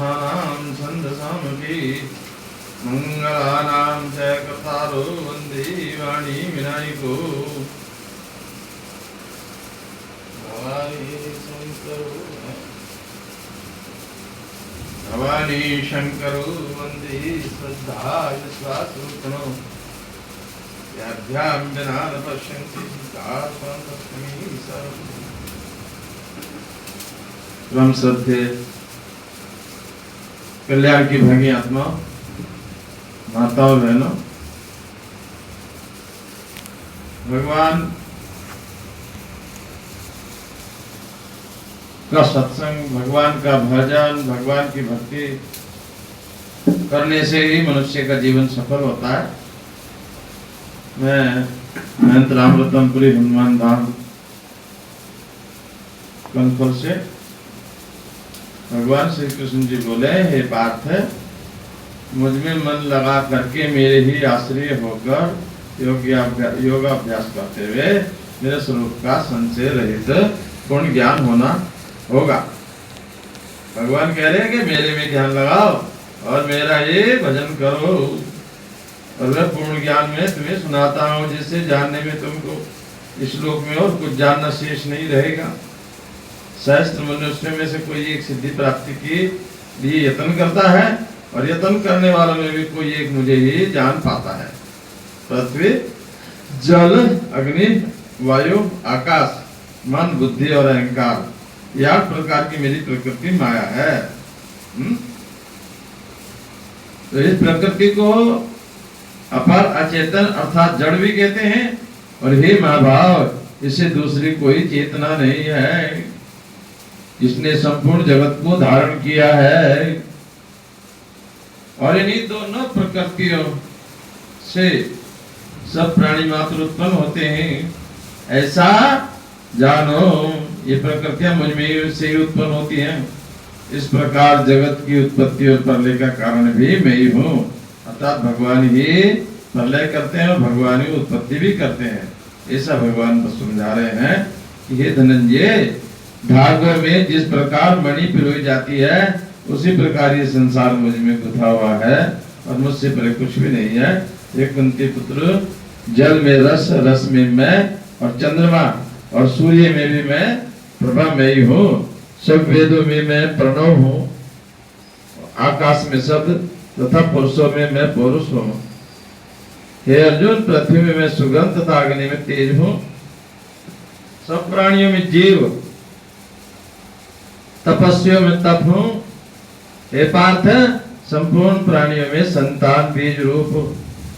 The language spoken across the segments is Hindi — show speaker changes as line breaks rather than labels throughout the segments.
पुरुषाणां छन्दसामपि मंगलानां च कर्तारो वन्दे वाणी विनायको भवानी शंकरो वन्दे श्रद्धा विश्वासोत्तनो याभ्यां विना न पश्यन्ति तस्मै परम श्रद्धे कल्याण की भागी आत्मा माताओं बहनों, भगवान का सत्संग, भगवान का भजन, भगवान की भक्ति करने से ही मनुष्य का जीवन सफल होता है। मैं महंत रामरतनपुरी हनुमान धाम कनखल से भगवान श्री कृष्ण जी बोले, हे पार्थ, मुझ में मन लगा करके मेरे ही आश्रय होकर योगाभ्यास करते हुए मेरे स्वरूप का संशय रहित पूर्ण ज्ञान होना होगा। भगवान कह रहे हैं कि मेरे में ध्यान लगाओ और मेरा ये भजन करो और मैं पूर्ण ज्ञान में तुम्हें सुनाता हूँ, जिससे जानने में तुमको इस लोक में और कुछ जानना शेष नहीं रहेगा। सहस्त्र मनुष्य में से कोई एक सिद्धि प्राप्ति के लिए यत्न करता है और यत्न करने वालों में भी कोई एक मुझे ही जान पाता है। पृथ्वी, जल, अग्नि, वायु, आकाश, मन, बुद्धि और अहंकार, ये 8 प्रकार की मेरी प्रकृति माया है। तो इस प्रकृति को अपार अचेतन अर्थात जड़ भी कहते हैं। और हे महाभाव, इससे दूसरी कोई चेतना नहीं है। इसने संपूर्ण जगत को धारण किया है और इन्हीं दोनों प्रकृतियों से सब प्राणी मात्र उत्पन्न होते हैं, ऐसा जानो। ये प्रकृतियां मुझ में से ही उत्पन्न होती हैं। इस प्रकार जगत की उत्पत्ति और प्रलय का कारण भी मैं ही हूँ। अर्थात भगवान ही प्रलय करते हैं और भगवान ही उत्पत्ति भी करते हैं। ऐसा भगवान समझा रहे हैं कि हे धनंजय, धागे में जिस प्रकार मणि पिरोई जाती है उसी प्रकार ये संसार मुझ में गुथा हुआ है और मुझसे परे कुछ भी नहीं है। एक कुंती पुत्र, जल में रस, रस में मैं और चंद्रमा और सूर्य में भी मैं प्रभा मैं ही हूँ। सब वेदों में मैं प्रणव हूँ, आकाश में शब्द तथा पुरुषों में मैं पुरुष हूँ। हे अर्जुन, पृथ्वी में मैं सुगंध तथा अग्नि में तेज हूँ। सब प्राणियों में जीव, तपस्वियों में तप हूँ। हे पार्थ, संपूर्ण प्राणियों में संतान बीज रूप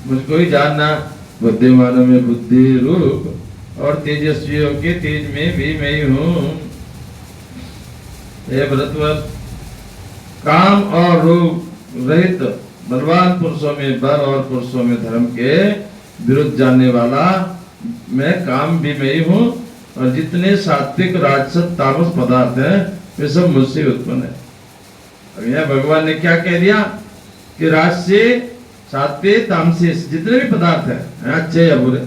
मुझको ही जानना। बुद्धिमानों में बुद्धि रूप और तेजस्वियों के तेज में भी मैं ही हूँ। हे भरतवत, काम और रूप रहित बलवान पुरुषों में बल और पुरुषों में धर्म के विरुद्ध जानने वाला मैं काम भी मैं ही हूँ। और जितने सात्विक, राजसिक, तामस पदार्थ हैं वे सब मुझसे उत्पन्न है। अब यह भगवान ने क्या कह दिया कि राजसिक, सात्विक, तामसिक जितने भी पदार्थ हैं, अच्छे या बुरे,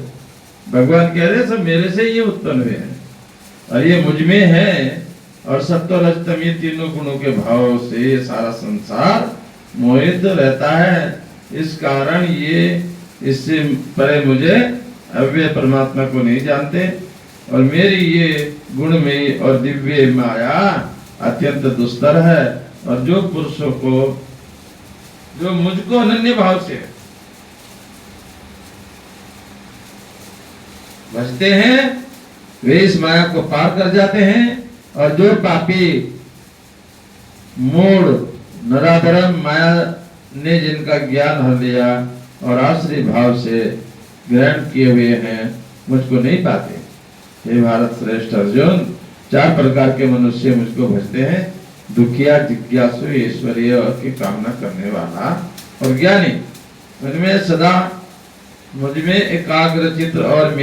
भगवान कह रहे हैं सब मेरे से ये उत्पन्न हुए हैं और ये मुझ में है। और सत्व, रज, तम ये तीनों गुणों के भाव से ये सारा संसार मोहित रहता है। इस कारण ये इससे परे मुझे अव्यय परमात्मा को नहीं जानते। और मेरी ये गुणमयी और दिव्य माया अत्यंत दुस्तर है। और जो पुरुषों को, जो मुझको अनन्य भाव से भजते हैं, वे इस माया को पार कर जाते हैं। और जो पापी, मूढ़, नराधर्म माया ने जिनका ज्ञान हर लिया और आश्रय भाव से ग्रहण किए हुए हैं, मुझको नहीं पाते। हे भारत श्रेष्ठ अर्जुन, 4 प्रकार के मनुष्य मुझको भजते हैं। दुखिया, जिज्ञासु, ऐश्वर्य की कामना करने वाला और ज्ञानी। मुझ में एकाग्र चित्त और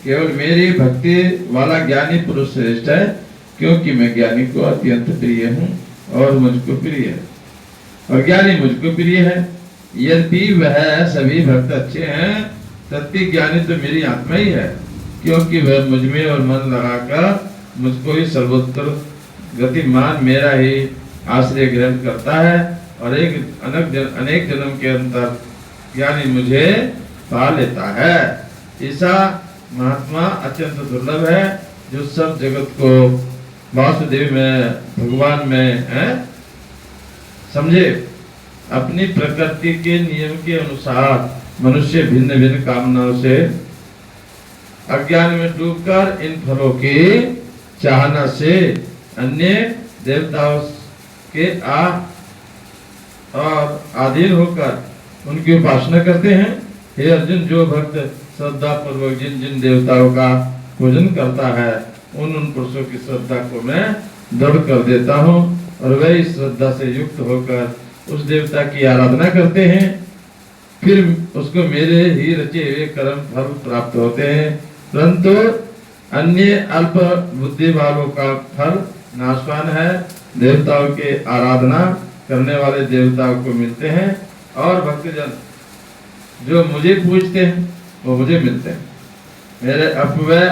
केवल मेरी भक्ति वाला ज्ञानी पुरुष श्रेष्ठ है, क्योंकि मैं ज्ञानी को अत्यंत प्रिय हूँ और मुझको प्रिय है और ज्ञानी मुझको प्रिय है। यदि वह सभी भक्त अच्छे हैं, तत्व ज्ञानी तो मेरी आत्मा ही है, क्योंकि वह मुझ में और मन लगाकर मुझको ही सर्वोत्तर गतिमान मेरा ही आश्रय ग्रहण करता है और अनेक जन्म के अंतर यानी मुझे पा लेता है। ऐसा महात्मा अत्यंत दुर्लभ है जो सब जगत को वासुदेव में, भगवान में है समझे। अपनी प्रकृति के नियम के अनुसार मनुष्य भिन्न भिन्न कामनाओं से अज्ञान में डूबकर इन फलों की चाहना से अन्य देवताओं के और अधीन होकर उनकी उपासना करते हैं। हे अर्जुन, जो भक्त श्रद्धा पूर्वक जिन जिन देवताओं का पूजन करता है उन पुरुषों की श्रद्धा को मैं दृढ़ कर देता हूँ और वे इस श्रद्धा से युक्त होकर उस देवता की आराधना करते हैं, फिर उसको मेरे ही रचे हुए कर्म फल प्राप्त होते हैं। परंतु अन्य अल्प बुद्धि वालों का फल नाशवान है। देवताओं के आराधना करने वाले देवताओं को मिलते हैं और भक्तजन जो मुझे पूजते हैं वो मुझे मिलते हैं। मेरे अपव्यय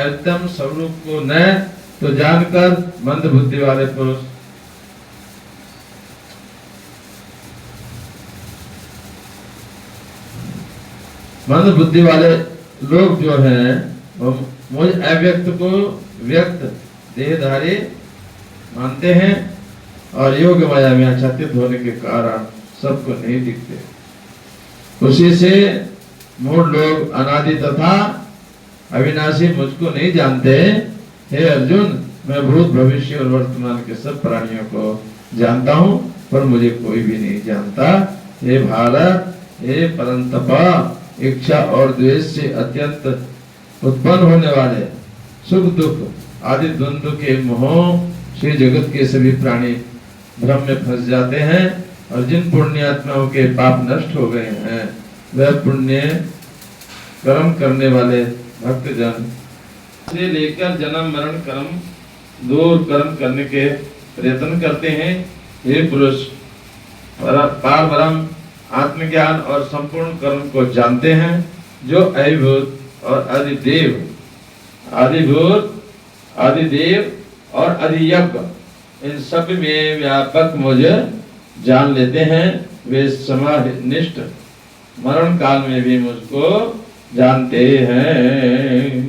एकदम स्वरूप को न तो जानकर मंद बुद्धि वाले पुरुष मंद बुद्धि वाले लोग जो हैं वो मुझ अव्यक्त को व्यक्त देहधारी मानते हैं और योग माया में आच्छादित होने के कारण सबको नहीं दिखते। उसी से मूढ़ लोग अनादि तथा अविनाशी मुझको नहीं जानते। हे अर्जुन, मैं भूत भविष्य और वर्तमान के सब प्राणियों को जानता हूँ पर मुझे कोई भी नहीं जानता। हे भारत, हे परंतपा, इच्छा और द्वेष से अत्यंत उत्पन्न होने वाले सुख दुख आदि द्वंद्व के मोह से जगत के सभी प्राणी भ्रम में फंस जाते हैं और जिन पुण्यात्माओं के पाप नष्ट हो गए हैं वह पुण्य कर्म करने वाले भक्तजन से लेकर जन्म मरण कर्म दूर कर्म करने के प्रयत्न करते हैं। हे पुरुष, पार ब्रह्म आत्मज्ञान और संपूर्ण कर्म को जानते हैं जो अधिभूत और आदिदेव और अधियज्ञ इन सब में व्यापक मुझे जान लेते हैं। वे समानिष्ठ मरण काल में भी मुझको जानते हैं।